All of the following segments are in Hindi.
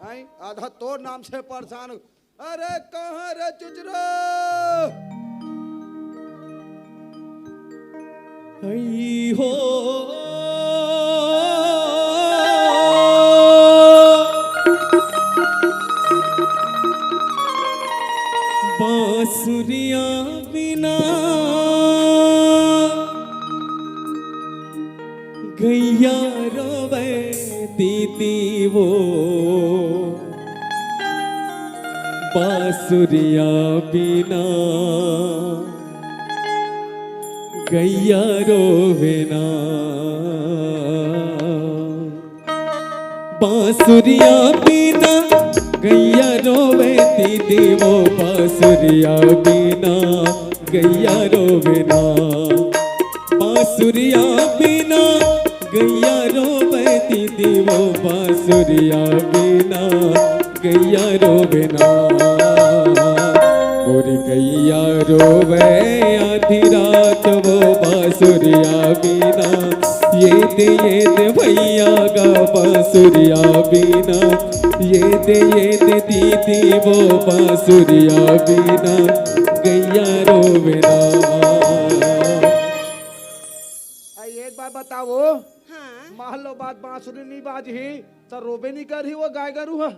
हैं आधा तो नाम से परेशान। अरे कहाँ रे चुचरो? आई हो बांसुरिया बिना गैया रोवे दीदी वो बांसुरिया बिना गैया रोवे ना बांसुरिया बिना गैया रोवे दीदी वो बांसुरिया बिना गैया रोवे ना बांसुरिया बिना गैया रोवे दीदी वो बांसुरिया बिना गैया रोवे ना मोरी गैया रोवे आधी रात वो बांसुरिया बिना ये दे भैया गा बांसुरिया बिना ये दे दीदी वो बांसुरिया बिना गैया रोवे ना। एक बार बताओ। हाँ मान लो बात बांसुरी नहीं बाजी तो रोबे नहीं कर ही वो गाय गरू है।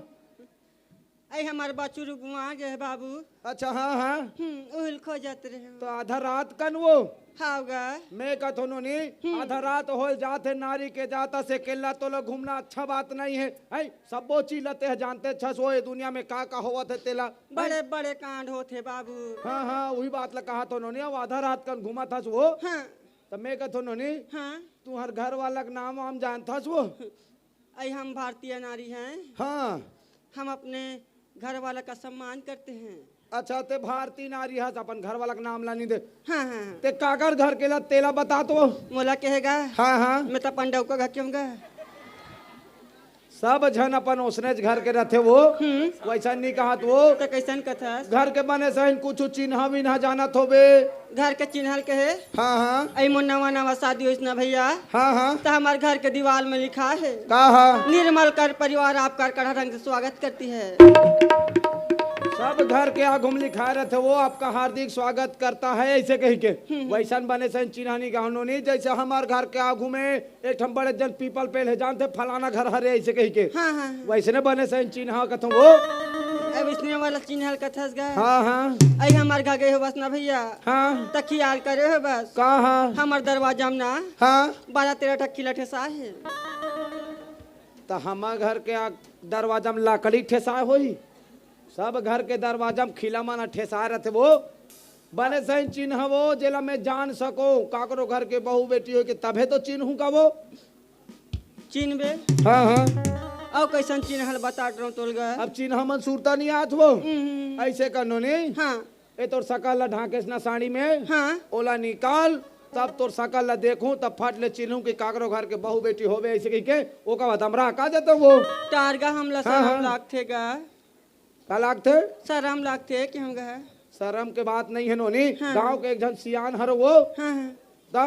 आई हमारे बच्चू रुगुआ गए बाबू। अच्छा हाँ हाँ उहिल खो जाते रहे तो आधा रात कन वो हाँ गा मैं कथो नी आधा रात हो जाते नारी के जाता से केला तो लोग घूमना अच्छा बात नहीं है। है सब वो चीज लेते हैं जानते छस वो दुनिया में का होवा थे तेला बड़े बड़े कांड होते बाबू। हाँ हाँ वही बात ला कहा तो नी अब आधा रात कन घूमा था वो। हाँ तो मैं कथो नी हाँ तू हर घर वाला का नाम वाम जानता वो। आई हम भारतीय नारी हैं। हाँ हम अपने घर वाला का सम्मान करते हैं। अच्छा ते भारतीय नारी है अपन घर वाला का नाम लानी दे। हाँ हाँ ते काकर घर के ला तेला बता तो। मोला कहेगा हाँ हाँ मैं तो पंडव का घर क्यों गा सब जन अपन उसने घर के रहते वो वैसा नहीं कहा तो तो कैसन कथा घर के बने सहन कुछ चिन्ह भी ना जाना थो बे। घर के चिन्हल के है। हाँ हाँ आई मो नवा नवा शादी हुई ना भैया। हाँ हाँ तो हमारे घर के दीवार में लिखा है कहा निर्मल कर परिवार आपका कड़ा रंग से स्वागत करती है। सब घर के आगुम लिखा रहे थे वो आपका हार्दिक स्वागत करता है ऐसे कह के वैसन बने सहन चिन्हानी गानो नहीं जैसे हमारे घर के आगू में एक ठम बड़े जन पीपल पेल है जानते फलाना घर हरे ऐसे कह के हाँ हाँ वैसे ने बने सहन चिन्हा कथो वो। अब इसने वाला चिन्हल कथा गा हाँ हाँ आई हमारे घर गए हो बस ना भैया। हाँ त ख्याल करे हो बस कहा हमार दरवाजा में ना हाँ 12-13 टक्की ठेसा है। तो हमार घर के दरवाजा में लकड़ी ठेसा होई सब घर के दरवाजा में खिला माना ठेसा रहते वो बने सही चिन्ह वो जेला में जान सको काकरो घर के बहू बेटी हो के तभे तो चिन्हू का वो। चिन्ह बे हाँ हाँ और कैसन चिन्हल बता रहा तोल गा। अब चिन्ह मन सूरता नहीं आत वो ऐसे करनो नहीं। हाँ ए तोर सकल ढाके ना साड़ी में हाँ ओला निकाल तब तोर सकल ला देखूं तब फट ले चिन्हू कि काकरो घर के बहू बेटी होवे ऐसे कह के ओ का बात हमरा का देता वो टारगा हमला हाँ, शरम हाँ। लागते गा का लागते शरम लागते कि हम गा। शर्म के बात नहीं है नोनी। हाँ। गांव के एक जन सियान हर वो हाँ हाँ दा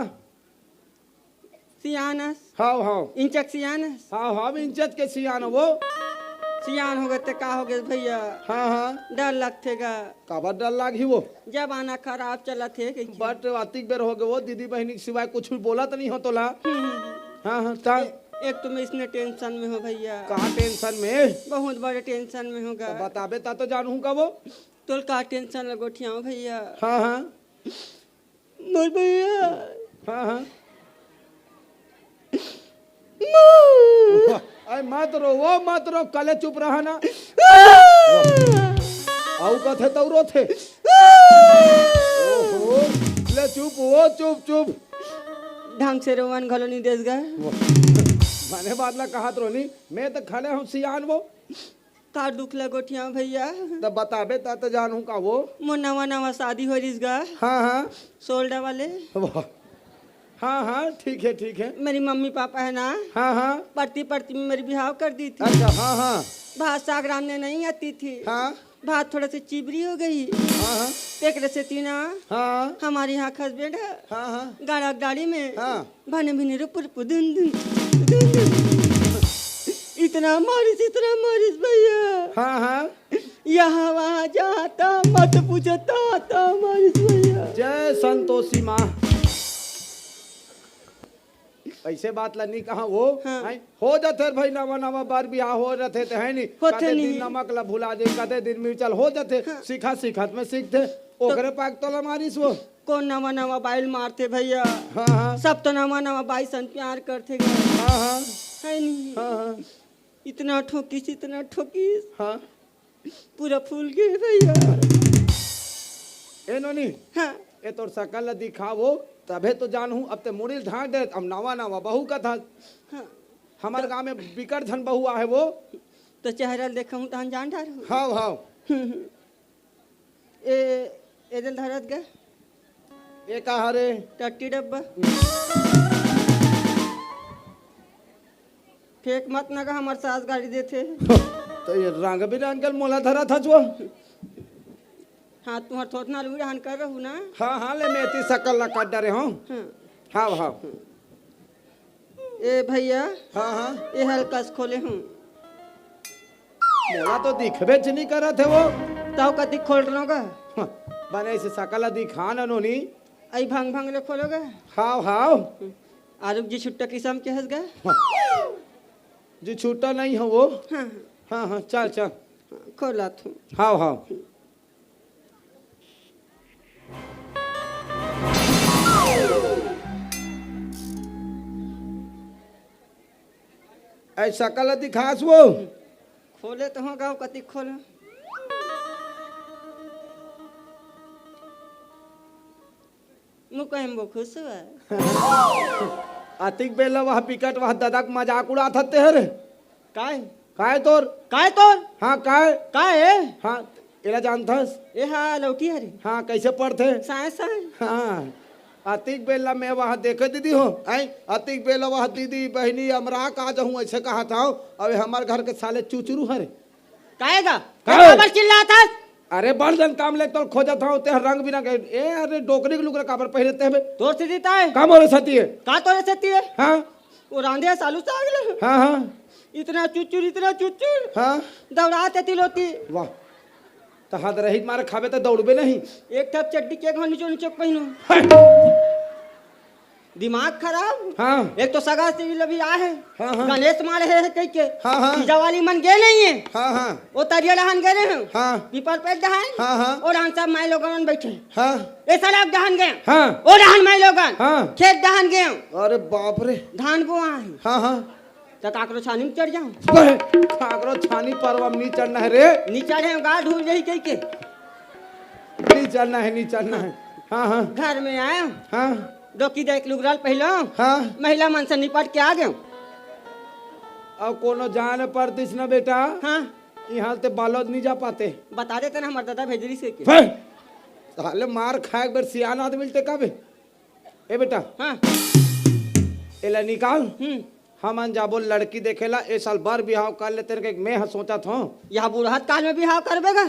सियानस हाँ हाँ इंचक सियानस हाँ हाँ इंचत के सियान वो। सियान हो गए तो का हो गए भैया हाँ हाँ डर लगते गा काबर डर लागी वो जमाना खराब चला थे बट अतिक बेर हो गए वो दीदी बहनी के सिवाय कुछ भी बोला तो नहीं हो तोला। हाँ हाँ ता एक तो मैं इसने टेंशन में हो भैया। कहाँ टेंशन में बहुत बड़े टेंशन में होगा। तो बताबे ता तो जानू का वो। तो का टेंशन लगोठियाओ भैया। हाँ हाँ मोर भैया हाँ हाँ अरे मत रो कले चुप रहा ना आउ कथे तो रो थे। ओहो ले चुप वो चुप ढंग से रोवन घलो नहीं देस गा। मैंने बात ला कहा तो नहीं मैं तो खड़े हूँ सियान वो का दुख लगोठियाओ भैया। तो बताबे ता तो जानू का वो। मो नवा नवा शादी हो रही गा हाँ हाँ सोल्डा वाले। हाँ हाँ ठीक है मेरी मम्मी पापा है ना हाँ हाँ पड़ती में मेरी बिहाव कर दी थी। अच्छा हाँ हाँ भात साग रांधने नहीं आती थी। हाँ भात थोड़ा सी चिबरी हो गई। हाँ हाँ एक रसे तीना हाँ हमारे यहाँ हस्बैंड है हाँ हाँ गाड़ी में हाँ भने भने रुपुर पुदुन दुन इतना मारिस भैया। हाँ हाँ यहाँ वहाँ जाता मत पूछता था मारिस भैया। जय संतोषी माँ। ऐसे बात ला नहीं कहा वो हाँ। हैं? हो जाते भाई नवा नवा बार बियाह हो रहे थे है नहीं होते कदे नहीं। दिन नमक ला भुला दे कदे दिन मिर्चल हो जाते सीखा सीखत में सीखते ओकरे पाक तो ला मारिस वो। कौन नवा नवा बाइल मारते भैया। हाँ हाँ सब तो नवा नवा बाई सन प्यार करते गए हाँ हाँ है नहीं। हाँ हाँ इतना ठोकिस हाँ पूरा फूल गए भैया। ए नोनी हाँ ए तोर सकल ला दिखावो तबे तो जानू अब ते मुड़िल ढाक दे अब नवा नवा बहू का था हाँ हमारे गांव में बिकट धन बहुआ है वो। तो चेहरा देखा हूँ तो जान डार हूँ। हाँ हाँ ए दिल धरत गए ये कहा रे टट्टी डब्बा फेंक मत ना का हमारे सास गाड़ी देते। तो ये रंग बिरंग मोला धरा था जो। हाँ तुम्हार थोड़ा ना लूड़ा हन कर रहू ना। हाँ हाँ ले मेथी सकल ला काट डरे हूँ। हाँ हाँ हाँ ए भैया हाँ हाँ ये हल्का से खोले हूँ मोला तो दिखबे च नहीं करा थे वो। ताऊ कति खोल रहा का हाँ, बने से सकल दिखा न नोनी। आई भंग ले खोलोगे। हाँ हाँ आरुक जी छुट्टा किसम के हंस गए। जी छूटा नहीं है वो। हाँ हाँ हाँ चल चल खोला तू। हाँ हाँ ऐ सकल दिखास वो। खोले तो हो गाँव कति खोले मुको हम वो खुश हुआ। अतिक बेला वह पिकट वह ददक मजाक उड़ात हते हर काय काय तोर काय तोर हाँ काय काय है हाँ एला जानथस ए हाँ लौटी हरे हाँ कैसे पढ़ते साए साए हाँ अतिक बेला में वहाँ देखे दीदी हो आई अतिक बेला वह दीदी बहनी अमरा का जाऊँ ऐसे कहा था अबे हमारे घर के साले चुचरू हरे काएगा काय? काबर चिल्लाता अरे बड़ जन काम ले तो खोजा था ते रंग बिना के ए अरे डोकरी के लुक काबर पहनते हबे तोर से देता है काम हो सती है का तोरे से है हाँ वो रांधे सालू सागले हाँ हाँ इतना चुचुर हाँ दौड़ाते तिलोती वाह तो हाथ रही मारे खावे तो दौड़बे नहीं। एक ठप चड्डी के घर नीचो नीचो पहनो दिमाग खराब। हाँ एक तो सगा सिविल अभी आ है हाँ, हाँ। गणेश मारे है कई के हाँ, हाँ। पूजा वाली मन गए नहीं है हाँ हाँ वो तरिया दहन गए हैं हाँ पीपल पे दहन हाँ, हाँ। और हम सब माई लोगन बैठे हाँ ये साला दहन गए हाँ और दहन माई लोगन हाँ। खेत दहन गए अरे बाप रे धान बोआ है हाँ हाँ तो काकरो छानी में चढ़ जाऊं खागरो छानी पर नहीं चढ़ना है रे नीचा रहे गा ढूंढ रही कई के नहीं चढ़ना है नहीं चढ़ना है। हाँ हाँ घर में आया हाँ डोकी देख लुगराल पहलो हाँ महिला मन से निपट के आ गए। अब कोनो जान पड़तीस न बेटा हाँ यहाँ ते बालोद नहीं जा पाते बता देते ना हमारे दादा भेजरी से के। साले मार खाए बार सियान आदमी मिलते कब ए बेटा हाँ एला निकाल हम जाबो लड़की देखेला ए साल बार बिहाव कर ले तेरे के मैं सोचा था यहाँ बुढ़ात काल में बिहाव करबेगा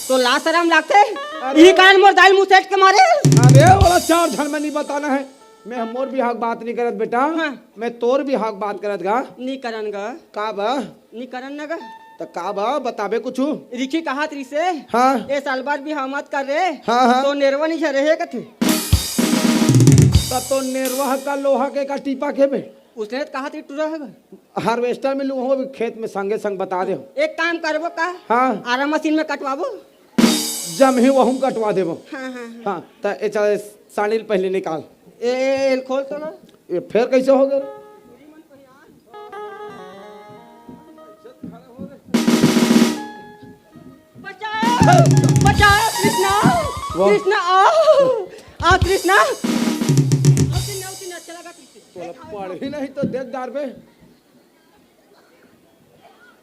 तो ला शरम लगते यही कारण मोर दाल मुंह सेट के मारे। अरे वाला चार झन में नहीं बताना है मैं मोर बिहाव बात नहीं करत बेटा। हाँ। मैं तोर बिहाव बात करत गा नी करन गा का बा नी करन न गा तो का बा बताबे कुछ। रिखी कहा त्री से हाँ ए साल बार बिहाव मत कर रे। हाँ, हाँ। तो नेरवा नहीं झरे है कथे तो निर्वाह का लोहा के का टीपा के बे उसने कहा थी टूरा है हार्वेस्टर में लू हो खेत में संगे संग बता दे। एक काम करबो का हाँ आरा मशीन में कटवाबो जम ही वहू कटवा देबो। हाँ हाँ हाँ तो ए चल साड़िल पहले निकाल ए खोल तो ना ये फिर कैसे हो गया बचाओ कृष्णा कृष्णा आ कृष्णा अच्छा लगा पढ़ ही नहीं तो देख डार पे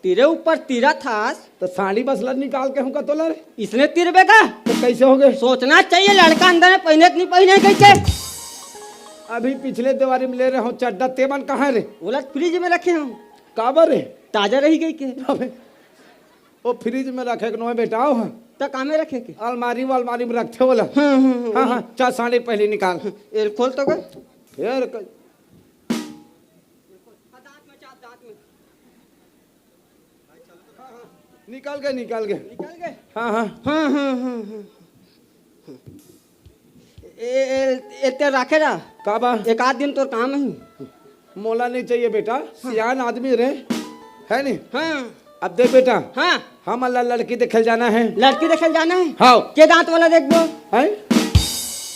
तेरे ऊपर तीरा था तो साड़ी बसला निकाल के हमका तोला रे इसने तिरबे का तो कैसे हो गए सोचना चाहिए लड़का अंदर में पहने नहीं पहने कैसे। अभी पिछले दिवाली में ले रहे हो चड्डा तेमन कहाँ रे उलट फ्रिज में रखे हूँ काबर रे ताजा रही गई के अबे वो फ्रिज में रखे के नो बेटा हो तो कामे रखे के अलमारी वालमारी में रखते बोला। हाँ हाँ चल साड़ी पहले निकाल ये खोल तो गए फिर निकल गए निकल गए। हाँ हाँ हाँ। एते रखे रहा का बा एक आध दिन तो काम है। मोला नहीं चाहिए बेटा, सियान आदमी रे है नहीं। हाँ अब देख बेटा, हाँ हम अल्लाह लड़की देखे जाना है। लड़की देखे जाना है। हाँ के दांत वाला देखबो है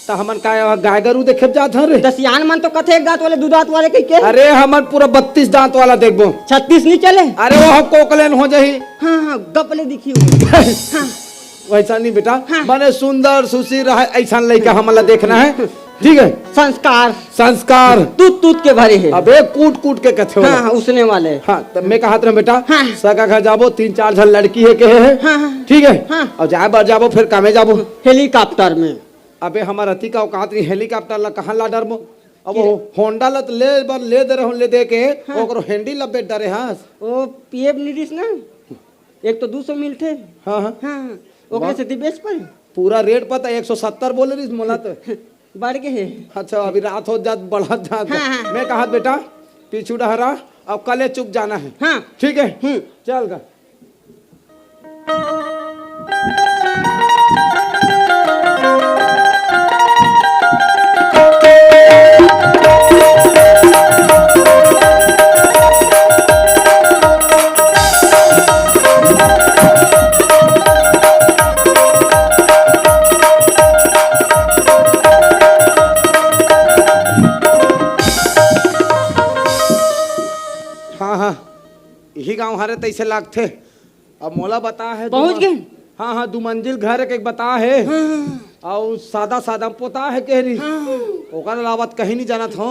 तो हमन का गाय गरू देखे जात हन रे। दसियान मन तो कथे एक दांत वाले दो दांत वाले के अरे हमन पूरा 32 दांत वाला देखबो। 36 नहीं चले। अरे वो कोकलेन हो जाही। हाँ हाँ गपले दिखी हाँ वैसा नहीं बेटा, हाँ। माने सुंदर सुशील रहे ऐसा लड़का हमला देखना है। ठीक है, संस्कार संस्कार तूत तूत के भरे है। अबे कूट कूट के कथे हाँ हाँ उसने वाले। हाँ तब मैं कहा था बेटा, हाँ। सगा घर जाबो 3-4 झन लड़की है के है। हाँ हाँ ठीक है हाँ। और जाए बार जाबो फिर कामे जाबो हेलीकॉप्टर में। अबे हमार अति का औकात नहीं, हेलीकॉप्टर ला कहाँ ला डरबो। अब वो होंडा ला तो ले बार ले दे रहो ले दे के ओकरो हैंडी लबे डरे हास। ओ पीएफ निडिस ना एक तो 200 मिलते। हाँ हाँ हाँ ओकरे से दिबेस पर पूरा रेट पता 170 बोले रही मोला तो। बढ़ गए है। अच्छा अभी रात हो जात बढ़ा जात। हाँ, हाँ। मैं कहा बेटा पीछू डहरा अब कले चुप जाना है। हाँ ठीक है चल गा। हाँ हाँ यही गांव हरे तैसे लागथे। अब मोला बता है पहुंच गए। हाँ हाँ 2 मंजिल घर के बता है और सादा सादा पोता है केहरी ओकर अलावा कहीं नहीं जाना था।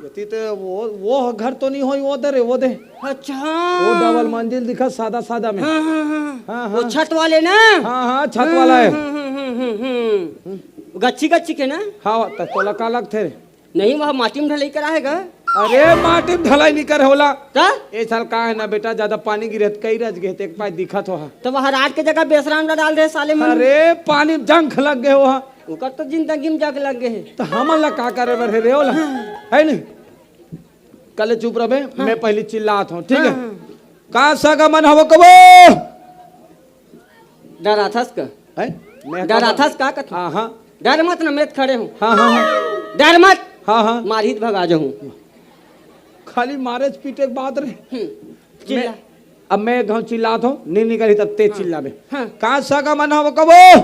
यति तो वो घर तो नहीं होई वो दे रे वो दे। अच्छा वो डबल मंजिल दिखा सादा सादा में। हाँ हाँ हाँ हाँ वो हाँ छत वाले ना। हाँ हाँ छत वाला है। गच्छी गच्छी के ना। हाँ तो तोला का लगथे। नहीं वह माटी में ढलाई कराएगा। अरे माटी में ढलाई नहीं करे होला का ए साल का है ना बेटा, ज्यादा पानी गिरत कई रज गए एक पास दिखत हो। तो वह रात के जगह बेसराम डाल दे साले में। अरे पानी में जंख लग गए हो। उनका तो जिंदगी में जग लग गए है। तो हमन ला का करे बर रे होला है नहीं। कल चुप रहे मैं पहले चिल्लात हूँ। ठीक है का सगा मन हव कबो डरा थस का है मैं डरा थस का कथा। हाँ हाँ डर मत ना मैं तो खड़े हूँ। हाँ हाँ डर मत हाँ हाँ मारित भगा जाऊँ। खाली मारे पीटे के बात रे। चिल्ला अब मैं गाँव चिल्लात हूँ नहीं निकली तब तेज चिल्ला में। हाँ। का सगा मन हव कबो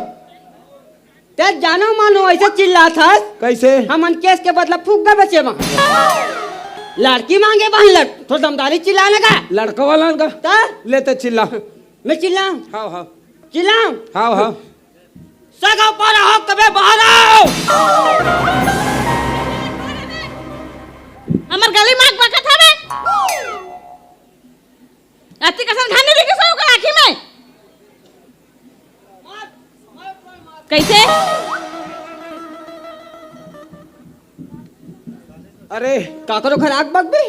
ते जानो मानो ऐसे चिल्ला था। कैसे हमन केस के बदला फूक गए बचे लड़की मांगे बहन लड़ तो दमदारी चिल्लाने का लड़का वाला का ता लेते चिल्ला। मैं चिल्लाऊं हाँ हाँ चिल्लाऊं हाँ हाँ सगा पर हो कबे बाहर आओ। हमर गली माग बका था बे अति कसर खाने देखे सब का आंखी में कैसे। अरे काकरो खराक बक बे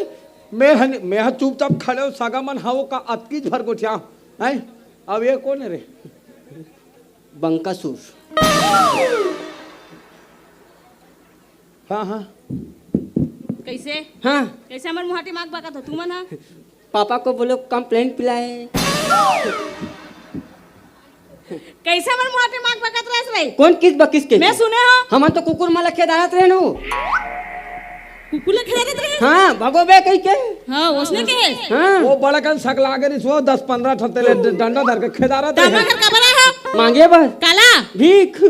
मैं चुपचाप खड़े हो सगा मन हाओ का अतकीज भर गोठिया है। अब ये कौन है रे। बंकासुर। हाँ हाँ कैसे हाँ कैसे हमर मुहाटी माग बका था तू मन हा पापा को बोलो कंप्लेंट पिलाए। कैसे हमर मुहाटी माग बका रह रे। कौन किस बकिस के मैं सुने हो हमन तो कुकुर माला खेदारत रहे नो। कुकुला खेला रहे। हाँ भगो बे कही के। हां उसने के हाँ वो बड़ा कन सकला के रिसो 10-15 ठतेले डंडा धर के खेदारा थे। दामा घर का बना है मांगे बस काला भीख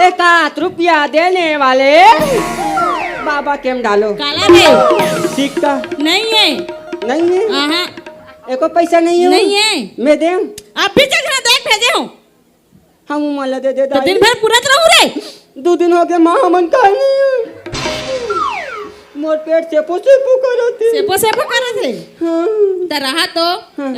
1 रुपया देने वाले बाबा केम डालो। काला बे सिक्का नहीं है। नहीं है। हां एको पैसा नहीं है। नहीं है मैं दे आप भी चल देख भेजे हो हम माला दे दे तो दिन भर पूरा रहू रे। 2 दिन हो गए माँ हमन का नहीं मोर पेट से सेपो करते। सेपो करत है हाँ त रहा तो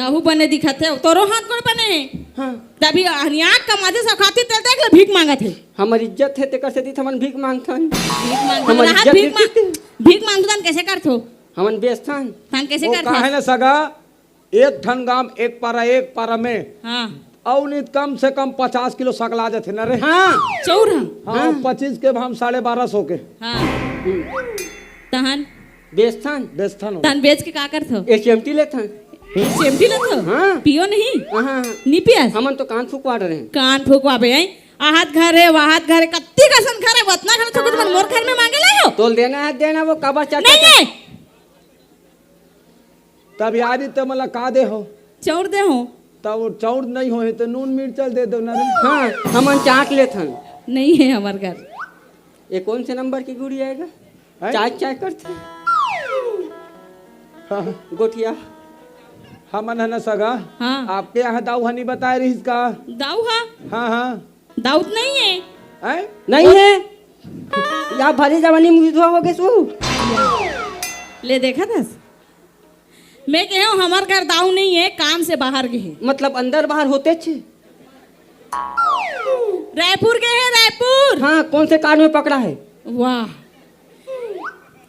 आहू बने दिखत है तोरो हाथ कोड़ बने है हाँ तभी अनियाक कमाते सब खाती तेल देख ले भीख मांगत है। हमर इज्जत है ते कर से हमन भीख मांगथन। भीख मांग हमर रहा इज्जत भीख मांगतन कैसे करथो हमन बेचथन। थान कैसे वो करथो कहा है ना सगा एक ठन गाम एक पारा में हां औनित कम से कम 50 किलो सकला जाते न रे। हाँ चौरा हाँ 25 के हम 1250 के हां तहन बेचथन बेचथन तहन बेच के का करथो एचएमटी लेथन। चेमटी लत हो हाँ। पियो नहीं हाँ नी पियास हमन तो कान फूकवा रहे हैं। कान फूकवा बे आई आहत घर है वाहत घर है कत्ती कसन घर है वतना घर तो कुछ मन मोर घर में मांगे लाए हो तोल देना है देना वो कबर चटा नहीं है तब यारी तो मला का दे हो चौड़ दे हो तब वो चौड़ नहीं हो तो नून मिर्चल दे दो ना रे। हाँ हमन चाट लेत हन। नहीं है हमार घर ये कौन से नंबर की गुड़ी आएगा? हैं? चाय चाय करते हाँ, गोठिया हमन है ना सगा हाँ आपके यहाँ दाऊ हनी बताए रही इसका। दाऊ हा हाँ हाँ दाऊद नहीं है हैं? नहीं है या भरी जवानी मुझे हो गए सो ले देखा था मैं कह हूँ हमार घर दाऊ नहीं है काम से बाहर गए हैं मतलब अंदर बाहर होते छे। रायपुर गए हैं रायपुर हाँ कौन से कार में पकड़ा है? वाह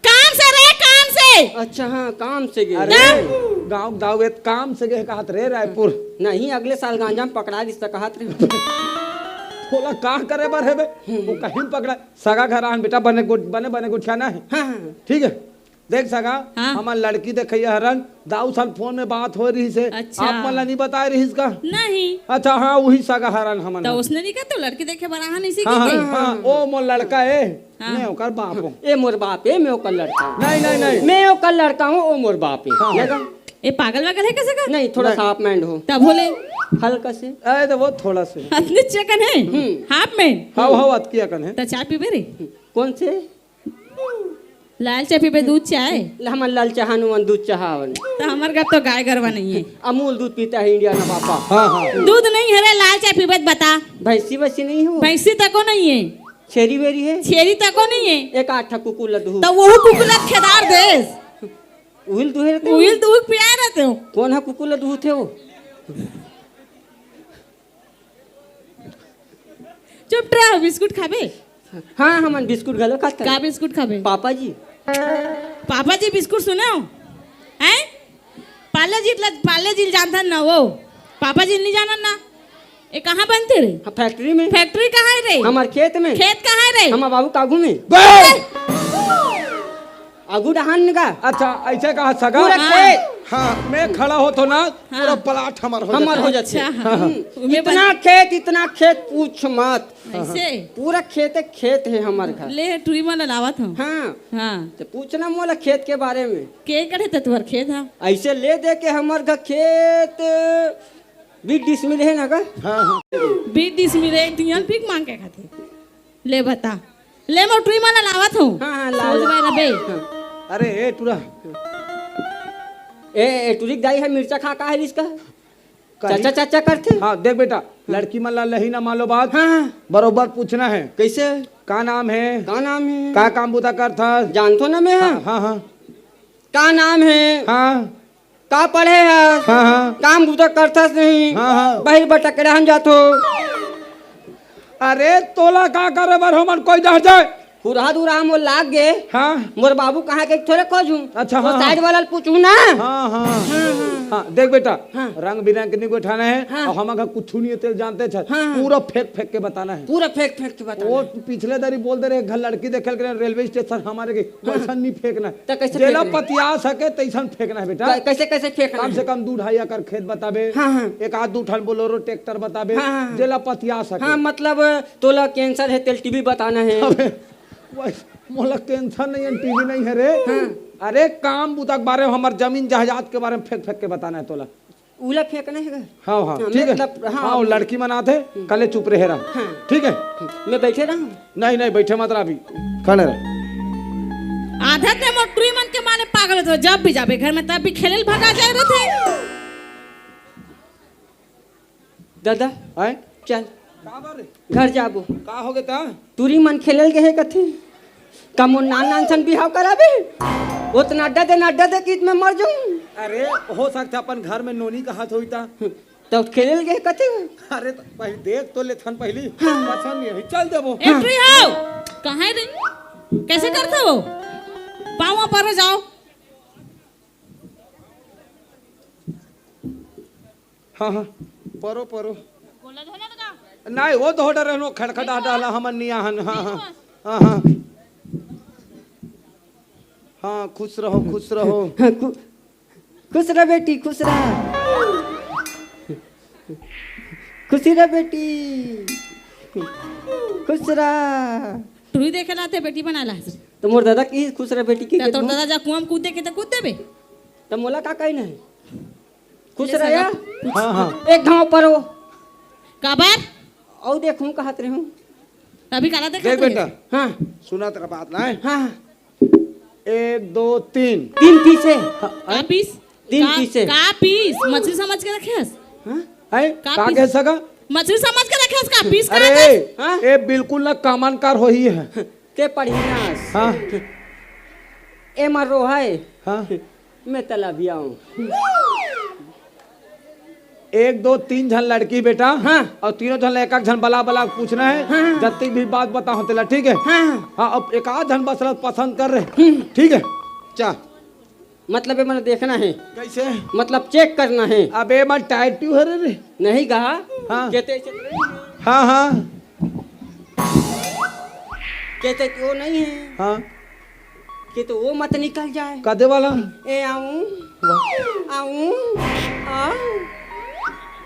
काम से रे काम से अच्छा हाँ काम से गए। अरे गाँव दाऊ एक काम से गए कहत रे रायपुर। नहीं अगले साल गांजा में पकड़ा जिसका कहा थे। बोला का करे बर है बे वो कहीं पकड़ा सगा घर आन बेटा बने बने गुठियाना है। हाँ हाँ ठीक है देख सगा हाँ। हमार लड़की देखिए हरन दाऊ सन फोन में बात हो रही से अच्छा। आप मला नहीं बताए रही इसका। नहीं अच्छा हाँ वही सगा हरन हमन तो उसने नहीं कहा तो लड़की देखे बराहा नहीं हाँ हाँ सीखी हाँ ओ मोर लड़का है हाँ। मैं ओकर बाप हूँ। ए मोर बाप है मैं ओकर लड़का हूँ। नहीं नहीं नहीं मैं ओकर लड़का हूँ ओ मोर बाप है। हाँ। लगा? ये पागल वागल है कैसे का नहीं थोड़ा सा हाफ माइंड हो तब बोले हल्का से। अरे तो वो थोड़ा से हथनी चकन है हाफ में हाउ हाउ अत किया कन है। तो चाय पीबे रे कौन से? लाल चाय पीबे दूध चाय हमन लाल चाहन दूध चाहन। तो हमार घर तो गाय गरवा नहीं है अमूल दूध पीता है इंडिया ना पापा। हाँ हाँ दूध नहीं है रे लाल चाय पीबे तो बता भैंसी वैसी नहीं हो? भैंसी तको नहीं है छेरी वेरी है? छेरी तको नहीं है एक आठ कुकुर लड्डू तो वो कुकुला खेदार देश उहिल दुहे रहते हो? उइल दूध पियाए रहते हो कौन है कुकुर लड्डू थे वो? चुप रहो बिस्कुट खाबे हाँ हमन बिस्कुट गलो खाता का बिस्कुट खाबे पापा जी। पापा जी बिस्कुट सुने हो हैं पाले जी जानता ना वो पापा जी नहीं जाना ना ये कहाँ बनते रे हाँ, फैक्ट्री में। फैक्ट्री कहाँ है रे हमार खेत में। खेत कहाँ है रे हमार बाबू कागू में आगू डहान का अच्छा ऐसे कहा सगा पूरा हाँ। खेत हाँ मैं खड़ा हो तो ना पूरा प्लाट हमार हो हमार हो जाता। जाते। अच्छा हाँ। मैं इतना खेत पूछ मत। ऐसे पूरा खेत है हमारे घर। ले टुई वाला लावत हूँ हाँ हाँ तो पूछना मोला खेत के बारे में। के करे तो तुम्हार खेत है ऐसे ले दे के हमार घर खेत 20 डिसमिल है ना का? हाँ हाँ 20 डिसमिल तियन पीक मांग के खाते ले बता ले मैं टुई वाला लावत हूँ हाँ हाँ ला सोच ला। में रबे हाँ। अरे ए टूरा ए टुरिक दाई है मिर्चा खा का है इसका कहीं- चाचा चाचा करते। हाँ देख बेटा लड़की मल्ला लही ना मालो बात हाँ हाँ बरोबर पूछना है कैसे का नाम है का नाम है? का काम बुता कर था। जानतो ना मैं हाँ हाँ। हाँ हाँ का नाम है? हाँ का पढ़े है? हाँ हाँ काम बुता करता नहीं। हाँ हाँ बाहर बटकड़ा हम जातो। अरे तोला का करे बर हमन कोई डर जाए। पूरा दूरा मोर लाग गए। हाँ मोर बाबू कहाँ के थोड़े खोजूं। अच्छा, वो हाँ, साइड वाला पूछूं ना। हाँ हाँ हाँ देख बेटा हाँ। रंग बिरंग के नहीं उठाना है हाँ। और हम अगर कुछ नहीं होते जानते थे हाँ। पूरा फेंक फेंक के बताना है। पूरा फेंक फेंक के बता। वो पिछले दरी बोल दे रहे घर लड़की देखल के रेलवे स्टेशन हमारे के वैसा नहीं फेंकना है तो कैसे जेला फेंकना है? पतिया सके तैसन फेंकना है बेटा। कैसे कैसे फेंकना कम है? से कम 2-2.5 एकड़ खेत बताबे हाँ, हाँ। एक आध 2 ठन बोलोरो ट्रैक्टर बताबे हाँ, हाँ। जेला पतिया सके। हाँ मतलब तोला कैंसर है तेल टीबी बताना है। अबे, मोला टेंशन नहीं है टीवी नहीं है रे। अरे काम बुता के बारे में हमार जमीन जायदाद के बारे में फेंक फेंक के बताना है तोला। उला फेंकना है। हाँ हाँ हाँ, ठीक है मतलब, हाँ, हाँ वो लड़की मनाते कले चुप रहे रहा हाँ। ठीक है। मैं बैठे रहूं। नहीं नहीं बैठे मत रहा अभी खड़े रहे। आधा ते मोटरी मन के माने पागल हो जब भी जाबे घर में तब भी खेले भगा जाए रहते दादा हैं चल का बारे घर जाबो। का हो गया तुरी मन खेलल गए कथे कमो नान नान सन बिहाव कराबे उतना अड्डा दे कि मैं मर जाऊं। अरे हो सकता अपन घर में नोनी का हाथ होता। तो खेलल गए कथे। अरे तो पहले देख तो ले थन पहली पसंद नहीं है चल देबो। एंट्री हो कहाँ है रे कैसे करते हो पाँव पर जाओ हाँ हाँ परो परो नहीं वो तो डर रहनो खड़खड़ा डाला हमन निया हन। हाँ हाँ हाँ हाँ हाँ खुश रहो खुश रहो। हाँ, खुश रह बेटी, खुश रह, खुशी रह बेटी, खुश रह। टुरी देखे लाते बेटी बना ला तो मोर दादा की खुश रह बेटी की तो दादा जा कुआं में कूद के तो कूद देबे। तो मोला का कही नहीं खुश रह या हाँ हाँ एक घाव पर हो काबर और देखूं कहत रही हूँ। अभी काला देख देख बेटा हाँ सुना तेरा बात ना है। हाँ 1 2 3 तीन पीसे का पीस तीन पीसे। का पीस मछली समझ के रखेस है का का पीस? कह सका। मछली समझ के रखेस का पीस का अरे हाँ? ये बिल्कुल ना कामनकार हो ही है। ते पढ़िनास हाँ ए मरो है हाँ मैं तलाबिया हूँ। 1 2 3 झन लड़की बेटा हाँ। और तीनों झन एक एक झन बला बला पूछना है। हाँ। जब तक भी बात बता होते ला ठीक है। हाँ हाँ अब एक आध झन बस पसंद कर रहे ठीक है। चा मतलब ये मैंने देखना है, कैसे मतलब चेक करना है। अबे मैं टाइट क्यों है रे। नहीं कहा हाँ। कहते हाँ हाँ कहते कि वो नहीं है हाँ कि तो वो मत निकल जाए। कदे वाला ए आऊं आऊं आ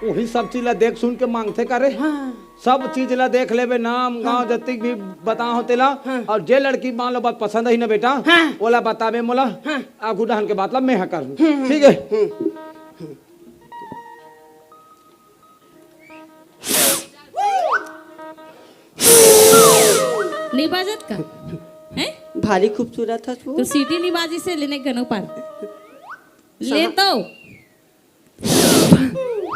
वही सब चीज ला देख सुन के मांगते करे। हाँ सब चीज ला देख लेबे नाम गांव जतिक भी बता होते ला। हाँ। और जे लड़की मान लो बात पसंद है ना बेटा हाँ। ओला बताबे मोला हाँ। आगू डहन के बात ला मैं कर ठीक है। नहीं बाजत का हैं भारी खूबसूरत था तू। तो सीटी नहीं बाजी से लेने गनो पर ले तो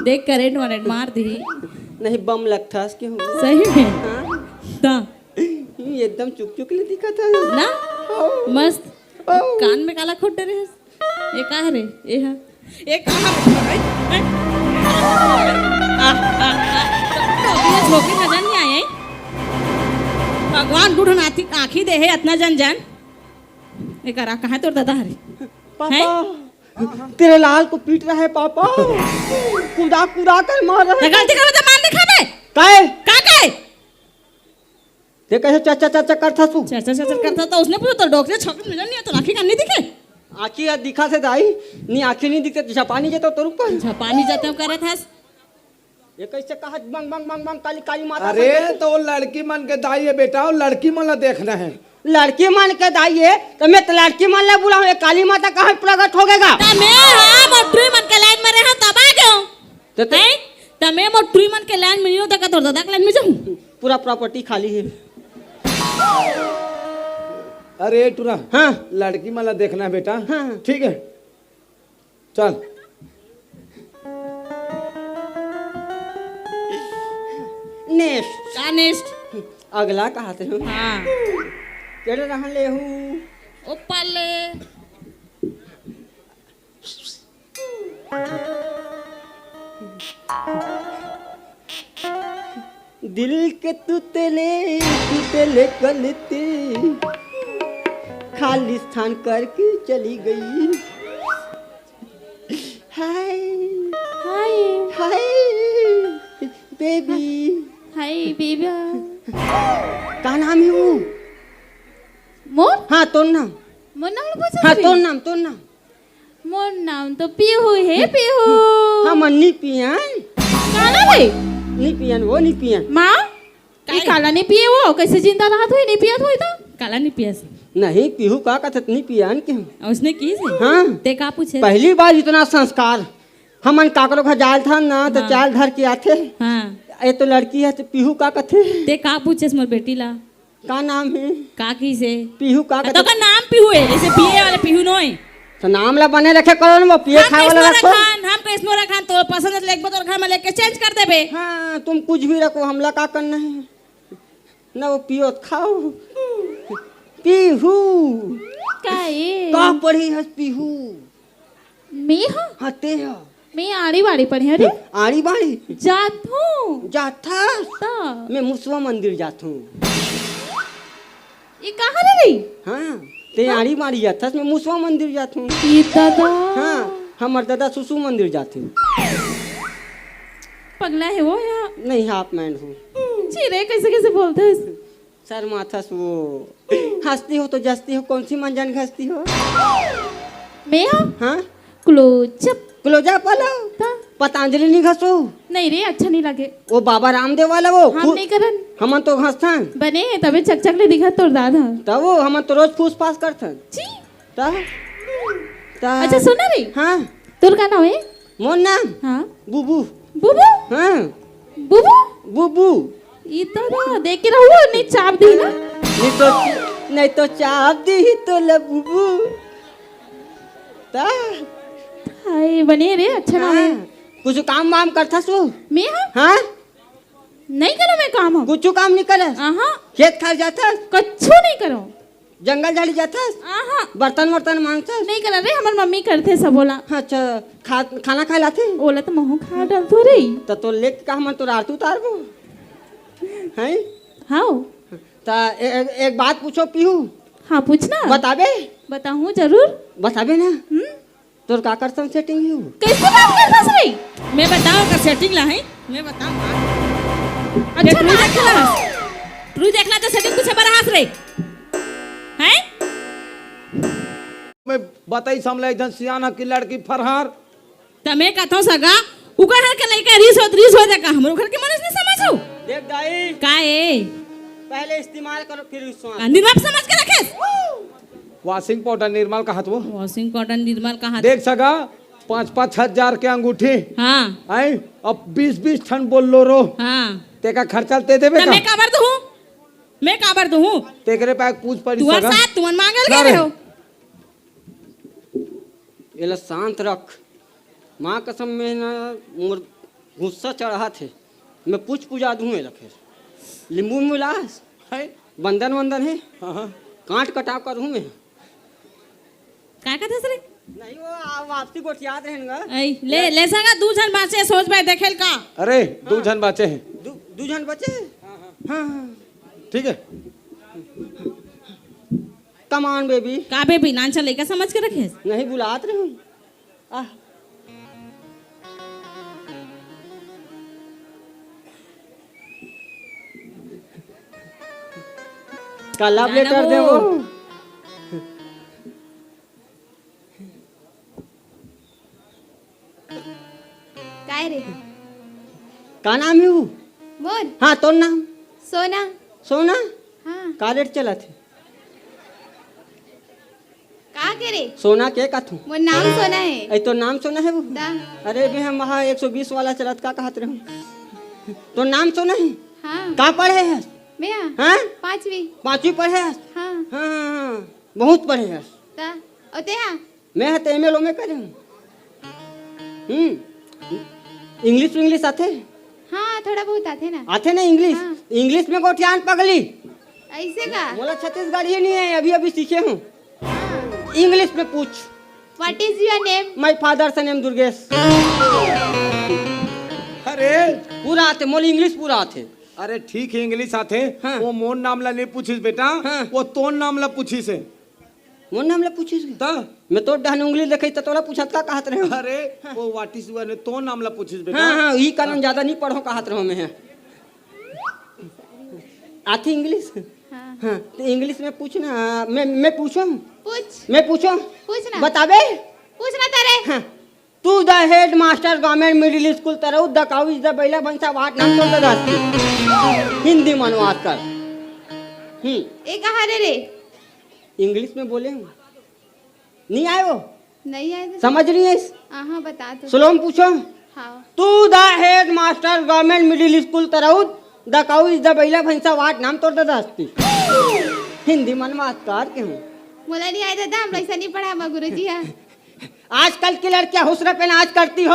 देख करंट वरेंट मार दी नहीं बम लगता क्यों? सही में हाँ ता ये एकदम चुक चुक ले दिखा था ना मस्त कान में काला खोट रे ये का है रे ये कहां ये छोके नजर नहीं आए भगवान बूढ़न आती आँखी दे है इतना जन जन ये करा कहाँ तोर दादा हरे पापा तेरे लाल को पीट रहा है पापा, कूदा कूदा कर मार रहा है। गलती करो तो मान दिखा बे काहे का काय ते कैसे चाचा चाचा करता तू? चर्चा चर्चा करता तो उसने पूछा तो डॉक्टर छक नजर नहीं आता आँखी करनी दिखे आखी या दिखा से दाई नहीं आखी नहीं दिखते झपानी जाता तो रुक पर अच्छा पानी जाते हम करे था ये कैसे कहा बंग बंग बंग बंग काली काली माता। अरे तो वो लड़की मन के दाई है बेटा और लड़की मन ला देखना है। लड़की मान के दाई है तो मैं तो लड़की मान ले बुलाऊं, ये काली माता कहाँ प्रकट हो गएगा? तमे हां मोटरी मन के लाइन में रहे तब आ गयो तो हैं तमे मोटरी मन के लाइन में नहीं होता का तोर दादा के लाइन में जाऊं पूरा प्रॉपर्टी खाली है। अरे टूरा हाँ लड़की मन ला देखना है बेटा हाँ। ठीक है चल। नेक्स्ट का नेक्स्ट अगला कहा थे हां केड़े रहन ले हूँ ओ पाले दिल के तुतले कलते खाली स्थान करके चली गई। हाय हाय हाय बेबी हाय बेबी का नाम है वो? मोर हाँ तोर नाम। मोर नाम पूछा हाँ तोर नाम मोर नाम तो पीहू है पीहू हाँ मन्नी पियन काला रे नी पियन वो नी पियन माँ ये काला नहीं पिए वो कैसे जिंदा रहा हुई नहीं पिया हुई तो काला नहीं पियस नहीं पीहू का कहत नी पियन के और उसने की से हाँ ते का पूछे पहली बार इतना संस्कार हमन काकरो घर जाल था ना तो हाँ। चाल धर के आते हां ये तो लड़की है तो पीहू का कथे ते का पूछेस मोर बेटी ला का नाम है? का की से पीहू का तो कथे का नाम पीहू है जैसे पिए वाले पीहू नोय तो नाम ला बने रखे करो ना वो पिए खाए वाला रखो। हम कैसनो रखान तो पसंद है लेके तोर घर में लेके चेंज कर देबे हाँ तुम कुछ भी रखो हमला का करना है ना वो पियो तो खाओ। पीहू का ये का पढ़ी है पीहू? मैं हाँ हाँ ते हो मैं आड़ी बाड़ी पढ़ी अरे आड़ी बाड़ी जात हूँ जाथा तो मैं मुसवा मंदिर जाता हूँ। ये कहाँ रे रही हाँ ते आड़ी बाड़ी जाथा मैं मुसवा मंदिर जाता हूँ। ये दादा हाँ हमारे दादा सुसु मंदिर जाते हैं। पगला है वो या नहीं हाफ मैंड हूँ। चीरे कैसे कैसे बोलते हैं सर माथा से वो हंसती हो तो जस्ती हो कौन सी मंजन घसती हो? मैं हाँ हाँ क्लोजअप। क्लोजअप वाला ता? पतंजलि नहीं घसो, नहीं रे, अच्छा नहीं लगे। वो बाबा रामदेव वाला वो हम नहीं करन। हमन तो घसता बने तबे चकचक ले दिखा तोर दादा। तब वो हमन तो रोज फूस फास करथन। जी। अच्छा अच्छा सुना रे, हाँ तोर का नाम है? मोर नाम हाँ बुबू। बुबू। हाँ बुबू बुबू। ये तो ना देख के रहू नहीं चाप दी ना। नहीं तो चाप दी तो ल बुबू। ता हाय बने रे, अच्छा नाम है। हाँ, कुछ काम वाम करथा सो? मैं हाँ हाँ नहीं करो, मैं काम हम। कुछ काम नहीं करे? आहा खेत खार जाता, कच्छू नहीं करो। जंगल झाड़ी जाता, आहा बर्तन वर्तन मांगता? नहीं करा रे, हमार मम्मी करते सब बोला। अच्छा खाना खा लाते? बोला तो महू खा डाल तो रे। तो लेके का हम तो आरतू उतारबो हैं? हाँ ता एक बात पूछो पीहू। हाँ पूछना। बताबे? बताऊँ जरूर। बताबे ना। तोर का करसन सेटिंग यू? कैसे बात करता रे? मैं बताऊँ का सेटिंग ला है, मैं बताऊँ। अच्छा ट्रू बात देखला, करो। ट्रू देखला तो सेटिंग कुछ बड़ा हाथ रे हैं। मैं बताई समले इधर सियाना की लड़की फरहार तमे कथो सगा उगर हर के लइका रीस हो देखा हमरो घर के मनुष्य नहीं समझो। देख दाई का ए पहले इस्तेमाल करो फिर विश्वास। निर्मल समझ के रखेस। वॉशिंग पाउडर निर्मल का हाथ वो वॉशिंग कॉटन निर्मल का हाथ। देख सका 5-5 हजार के अंगूठी हाँ आई अब 20-20 ठन बोल लो रो हाँ तेका खर्चा ते देबे तो का? मैं काबर दूँ, मैं काबर दूँ। तेकरे पे पूछ पड़ी तुअर सका साथ तुअन मांगल ना के रे। हो। ये शांत रख। माँ कसम में ना मोर गुस्सा चढ़ा थे, मैं पूछ पूजा दूँ रखे। लींबू मिलास है बंधन वंदन है, हाँ काट कटाव कर हूँ मैं। का कहते रे? नहीं वो वापसी गोठियात रहेगा। आई ले सगा दू जन बाचे सोच भाई देखेल का। अरे 2 जन बचे हैं। दू जन बचे। हाँ ठीक है कमान बेबी। का बेबी नान चल लइका समझ के रखेस। नहीं बुलात रहे हूँ। आह कल ना लेटर वो। दे वो। काय रे? का नाम है वो? बोल। हाँ तो नाम सोना। सोना। हाँ का रेट चला थे? का करे? सोना के का थू? मोर नाम सोना है। ऐ तो नाम सोना है वो। दा अरे भी हम वहाँ 120 वाला चलत का कहत रहे तो नाम सुना है? हाँ का पढ़े है? मैं हाँ 5वीं। 5वीं पढ़े है? हाँ हाँ बहुत पढ़े है। दा ओते हाँ मैं है एमएलओ में करे हूँ। इंग्लिश आते? हाँ थोड़ा बहुत आते ना। आते ना इंग्लिश? हाँ। इंग्लिश में गोठियान पगली ऐसे का? बोला छत्तीसगढ़ी नहीं है, अभी सीखे हूँ। इंग्लिश में पूछ। What is your name? My father से नेम दुर्गेश। अरे पूरा आते मोल इंग्लिश पूरा आते। अरे ठीक है इंग्लिश आते हाँ। वो मोन नाम ला नहीं पूछिस बेटा हाँ। वो तोन नाम ला पूछिस है मोर नाम ले पूछिस ता मैं तो डहन उंगली देखई त तोरा पूछत का कहत रहे। अरे वो व्हाट इज वन तो नाम ला पूछिस बेटा। हाँ हाँ ई कारण ज्यादा नहीं पढ़ो कहत रहो मैं। आती इंग्लिश? हाँ हाँ तो इंग्लिश में पूछना। मैं पूछूं? पूछ मैं पूछूं? पूछना। बताबे? पूछना तारे। हाँ तू the head master government middle school तरह द काउ इज द बैला बंसा वाट नाम तो दस्ती हिंदी मनवात कर। ए कहा रे? इंग्लिश में बोले हूँ नहीं आए वो नहीं आए तो समझ नहीं है? हाँ बता तो। स्लो में पूछो। हाँ तू the head master government middle school तरह द काउ इज द बैला भैंसा वाट नाम तो दस्ती हिंदी मनवात कर के हूँ। मोला नहीं आया था, हम ऐसा नहीं पढ़ा बा गुरुजी। हाँ आजकल की लड़कियां हुस्न पे नाच करती हो।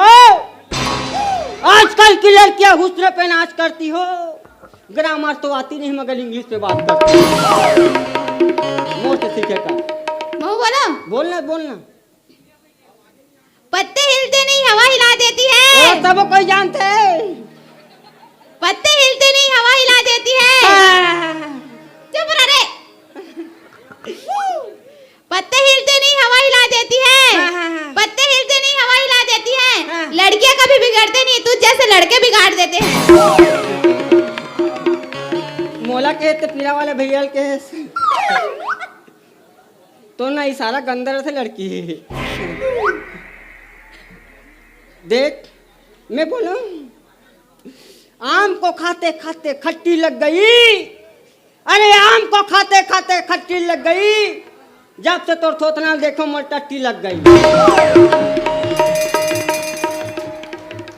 आजकल की लड़कियां हुस्न पे नाच करती हो। ग्रामर तो आती नहीं मगर इंग्लिश पे बात करती मोर से सीखे का। बहु बोलो। बोलना बोलना। पत्ते हिलते नहीं हवा हिला देती है। और सब कोई जानते हैं। पत्ते हिलते नहीं हवा हिला देती है। चुप रह रे। पत्ते हिलते नहीं हवा हिला देती है। पत्ते हिलते नहीं हवा हिला देती है। लड़कियां कभी बिगड़ते नहीं, तू जैसे लड़के बिगाड़ देते हैं। मोला के तो पीला वाले भैया के तो ना इशारा गंदर से लड़की देख मैं बोलूं, आम को खाते खाते खट्टी लग गई। अरे आम को खाते खाते खट्टी लग गई, जब से तोर थोतना देखो मोर टट्टी लग गई।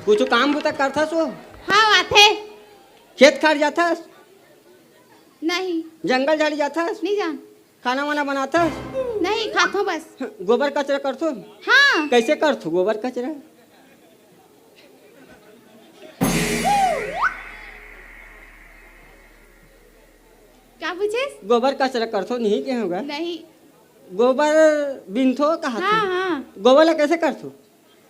कुछ काम बुता करता सो? हाँ आते। खेत खार जाता? नहीं। जंगल झाड़ी जाता? नहीं जान। खाना वाना बनाता? नहीं, खातो बस। गोबर कचरा करतो? हाँ। कैसे करतो गोबर कचरा? क्या पूछे? गोबर कचरा करतो नहीं क्या होगा? नहीं। गोबर बिनथो कहा? हाँ हाँ। गोबर ला कैसे करतो?